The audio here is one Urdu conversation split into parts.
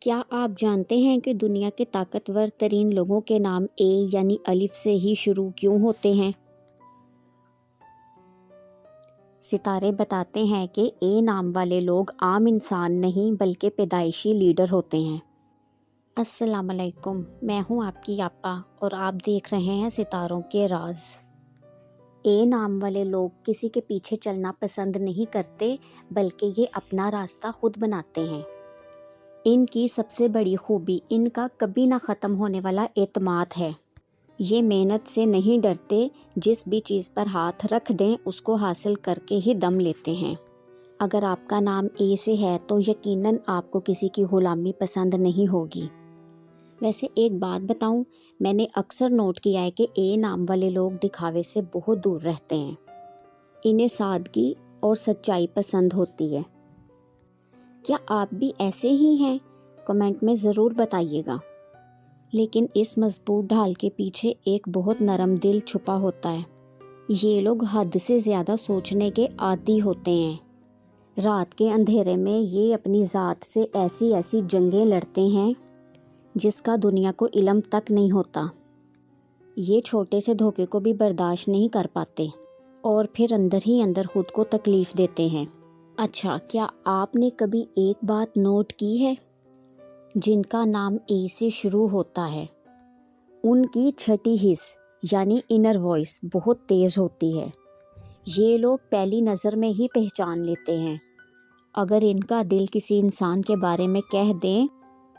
کیا آپ جانتے ہیں کہ دنیا کے طاقتور ترین لوگوں کے نام اے یعنی الف سے ہی شروع کیوں ہوتے ہیں؟ ستارے بتاتے ہیں کہ اے نام والے لوگ عام انسان نہیں بلکہ پیدائشی لیڈر ہوتے ہیں۔ السلام علیکم، میں ہوں آپ کی آپا اور آپ دیکھ رہے ہیں ستاروں کے راز۔ اے نام والے لوگ کسی کے پیچھے چلنا پسند نہیں کرتے بلکہ یہ اپنا راستہ خود بناتے ہیں۔ ان کی سب سے بڑی خوبی ان کا کبھی نہ ختم ہونے والا اعتماد ہے۔ یہ محنت سے نہیں ڈرتے، جس بھی چیز پر ہاتھ رکھ دیں اس کو حاصل کر کے ہی دم لیتے ہیں۔ اگر آپ کا نام اے سے ہے تو یقیناً آپ کو کسی کی غلامی پسند نہیں ہوگی۔ ویسے ایک بات بتاؤں، میں نے اکثر نوٹ کیا ہے کہ اے نام والے لوگ دکھاوے سے بہت دور رہتے ہیں۔ انہیں سادگی اور سچائی پسند ہوتی ہے۔ کیا آپ بھی ایسے ہی ہیں؟ کمنٹ میں ضرور بتائیے گا۔ لیکن اس مضبوط ڈھال کے پیچھے ایک بہت نرم دل چھپا ہوتا ہے۔ یہ لوگ حد سے زیادہ سوچنے کے عادی ہوتے ہیں۔ رات کے اندھیرے میں یہ اپنی ذات سے ایسی جنگیں لڑتے ہیں جس کا دنیا کو علم تک نہیں ہوتا۔ یہ چھوٹے سے دھوکے کو بھی برداشت نہیں کر پاتے اور پھر اندر ہی اندر خود کو تکلیف دیتے ہیں۔ اچھا، کیا آپ نے کبھی ایک بات نوٹ کی ہے؟ جن کا نام اے سے شروع ہوتا ہے ان کی چھٹی حس یعنی انر وائس بہت تیز ہوتی ہے۔ یہ لوگ پہلی نظر میں ہی پہچان لیتے ہیں۔ اگر ان کا دل کسی انسان کے بارے میں کہہ دیں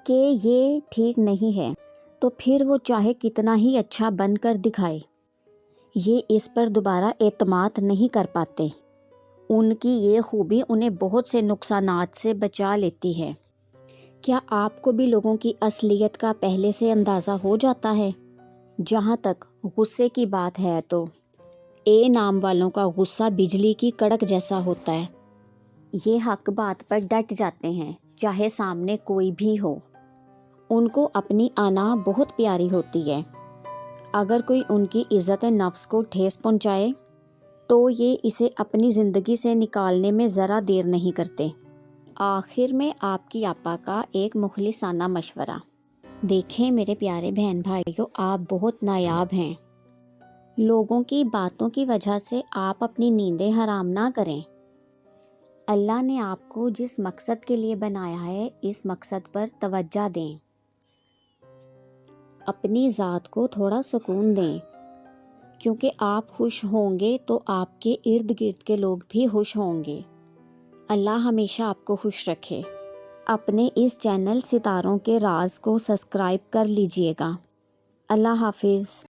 کہ یہ ٹھیک نہیں ہے تو پھر وہ چاہے کتنا ہی اچھا بن کر دکھائے، یہ اس پر دوبارہ اعتماد نہیں کر پاتے۔ ان کی یہ خوبی انہیں بہت سے نقصانات سے بچا لیتی ہے۔ کیا آپ کو بھی لوگوں کی اصلیت کا پہلے سے اندازہ ہو جاتا ہے؟ جہاں تک غصے کی بات ہے تو اے نام والوں کا غصہ بجلی کی کڑک جیسا ہوتا ہے۔ یہ حق بات پر ڈٹ جاتے ہیں چاہے سامنے کوئی بھی ہو۔ ان کو اپنی انا بہت پیاری ہوتی ہے۔ اگر کوئی ان کی عزت نفس کو ٹھیس پہنچائے تو یہ اسے اپنی زندگی سے نکالنے میں ذرا دیر نہیں کرتے۔ آخر میں آپ کی آپا کا ایک مخلصانہ مشورہ۔ دیکھیں میرے پیارے بہن بھائیوں، آپ بہت نایاب ہیں۔ لوگوں کی باتوں کی وجہ سے آپ اپنی نیندیں حرام نہ کریں۔ اللہ نے آپ کو جس مقصد کے لیے بنایا ہے اس مقصد پر توجہ دیں۔ اپنی ذات کو تھوڑا سکون دیں، کیونکہ آپ خوش ہوں گے تو آپ کے ارد گرد کے لوگ بھی خوش ہوں گے۔ اللہ ہمیشہ آپ کو خوش رکھے۔ اپنے اس چینل ستاروں کے راز کو سبسکرائب کر لیجئے گا۔ اللہ حافظ۔